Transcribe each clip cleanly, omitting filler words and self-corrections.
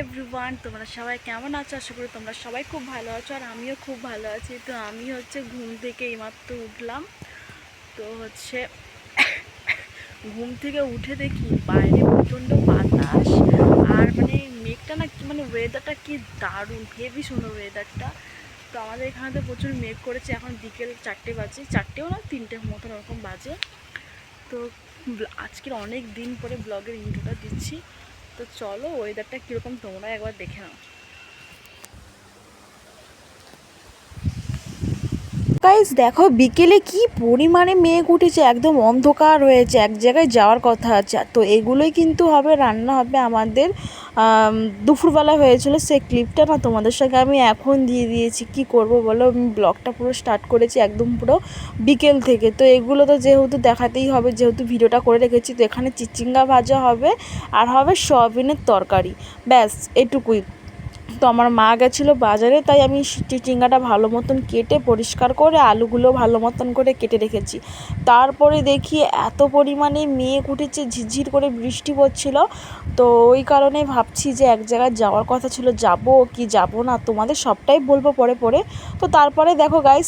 Everyone, তোমরা সবাই কেমন আছো? আশা করি তোমরা সবাই খুব ভালো আছো, আর আমিও খুব ভালো আছি। তো আমি ঘুম থেকে এইমাত্র উঠলাম। তো ঘুম থেকে উঠে দেখি বাইরে প্রচণ্ড বাতাস, আর মেঘটা না কি ওয়েদারটা কি দারুণ, হেভি সুন্দর ওয়েদারটা। তো আমাদের এখানে তো প্রচুর মেঘ করেছে। এখন বিকেল 4টে বাজে, 4টেও না 3টের মতন ওরকম বাজে। তো আজকের অনেক দিন পরে ব্লগের ইন্ট্রোটা দিচ্ছি। তো চলো ওয়েদারটা কীরকম তোমরা একবার দেখে নাও। গাইস দেখো বিকেলে কি পরিমাণে মেঘ উঠেছে, একদম অন্ধকার হয়েছে, এক জায়গায় যাওয়ার কথা আছে। তো এগুলোই কিন্তু হবে, রান্না হবে আমাদের। দুপুরবেলা হয়েছিল, সেই ক্লিপটা না তোমাদের সঙ্গে আমি এখন দিয়ে দিয়েছি। কি করব বলো, আমি ব্লগটা পুরো স্টার্ট করেছি একদম পুরো বিকেল থেকে। তো এগুলো তো যেহেতু দেখাতেই হবে, যেহেতু ভিডিওটা করে রেখেছি। তো এখানে চিচিঙ্গা ভাজা হবে, আর হবে সয়াবিনের তরকারি, ব্যাস এটুকুই। তো আমার মা গেছিলো বাজারে, তাই আমি চিচিঙ্গাটা ভালো মতন কেটে পরিষ্কার করে আলুগুলো ভালো মতন করে কেটে রেখেছি। তারপরে দেখি এত পরিমাণে মেঘ উঠেছে, ঝিরঝির করে বৃষ্টি পড়ছিল। তো ওই কারণে ভাবছি যে এক জায়গায় যাওয়ার কথা ছিল, যাব কি যাব না তোমাদের সবটাই বলবো পরে পরে। তো তারপরে দেখো গাইস,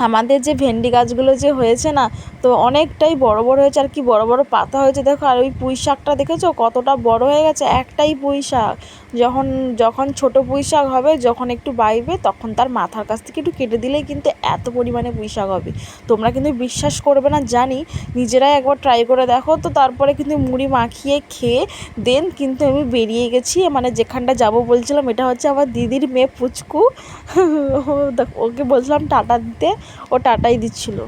আমাদের যে ভেন্ডি গাছগুলো যে হয়েছে না, তো অনেকটাই বড় বড় হয়েছে, আর কি বড় বড় পাতা হয়েছে দেখো। আর ওই পুঁই শাকটা দেখেছো কতটা বড় হয়ে গেছে, একটাই পুঁই শাক। যখন যখন ছোটো পুঁই শাক হবে, যখন একটু বাইবে, তখন তার মাথার কাছ থেকে একটু কেটে দিলেই কিন্তু এত পরিমাণে পুঁই শাক হবে। তোমরা কিন্তু বিশ্বাস করবে না জানি, নিজেরাই একবার ট্রাই করে দেখো। তো তারপরে কিন্তু মুড়ি মাখিয়ে খেয়ে দেন কিন্তু আমি বেরিয়ে গেছি। যেখানটা যাব বলছিলাম, এটা হচ্ছে আমার দিদির মেয়ে পুচকু। ওকে বলছিলাম টাটা দিতে, ও টাটাই দিচ্ছিল।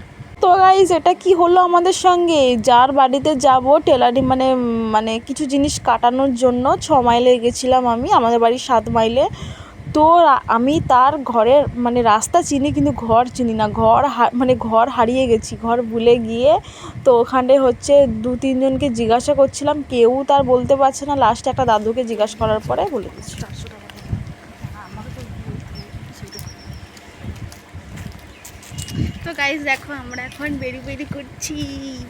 তো গাইস এটা কি হলো আমাদের সঙ্গে, যার বাড়িতে যাব টেলারিং মানে কিছু জিনিস কাটানোর জন্য 6 মাইলে গেছিলাম আমি, আমাদের বাড়ি 7 মাইলে। তো আমি তার ঘরের রাস্তা চিনি, কিন্তু ঘর চিনি না। ঘর হারিয়ে গেছি, ঘর ভুলে গিয়ে। তো ওখানে 2-3 জনকে জিজ্ঞাসা করছিলাম, কেউ তার বলতে পারছে না। লাস্টে একটা দাদুকে জিজ্ঞাসা করার পরে বলে দিচ্ছি। 400 টাকা আমাকে তো তো গাইজ দেখো, আমরা এখন বেরি করছি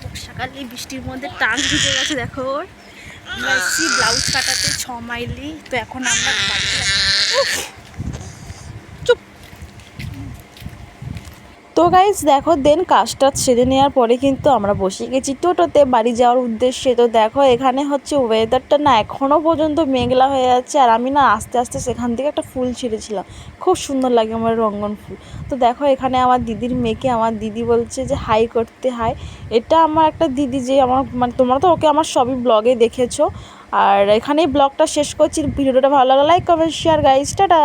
বর্ষাকালে, বৃষ্টির মধ্যে টান ভিজে গেছে। দেখো আমরা এসেছি ব্লাউজ কাটাতে 6 মাইলি। তো এখন আমরা চুপ। তো গাইস দেখো দেন কাজটা সেরে নেওয়ার পরে কিন্তু আমরা বসে গেছি টোটোতে বাড়ি যাওয়ার উদ্দেশ্যে। তো দেখো এখানে ওয়েদারটা না এখনও পর্যন্ত মেঘলা হয়ে যাচ্ছে, আর আমি না আস্তে আস্তে সেখান থেকে একটা ফুল ছিঁড়েছিলাম, খুব সুন্দর লাগে আমার রঙ্গন ফুল। তো দেখো এখানে আমার দিদির মেয়েকে আমার দিদি বলছে যে হাই করতে। হাই, এটা আমার একটা দিদি, যে আমার তোমরা তো ওকে আমার সবই ব্লগে দেখেছো। আর এখানেই ব্লগটা শেষ করছি। ভিডিওটা ভালো লাগলে like comment share guys, tata.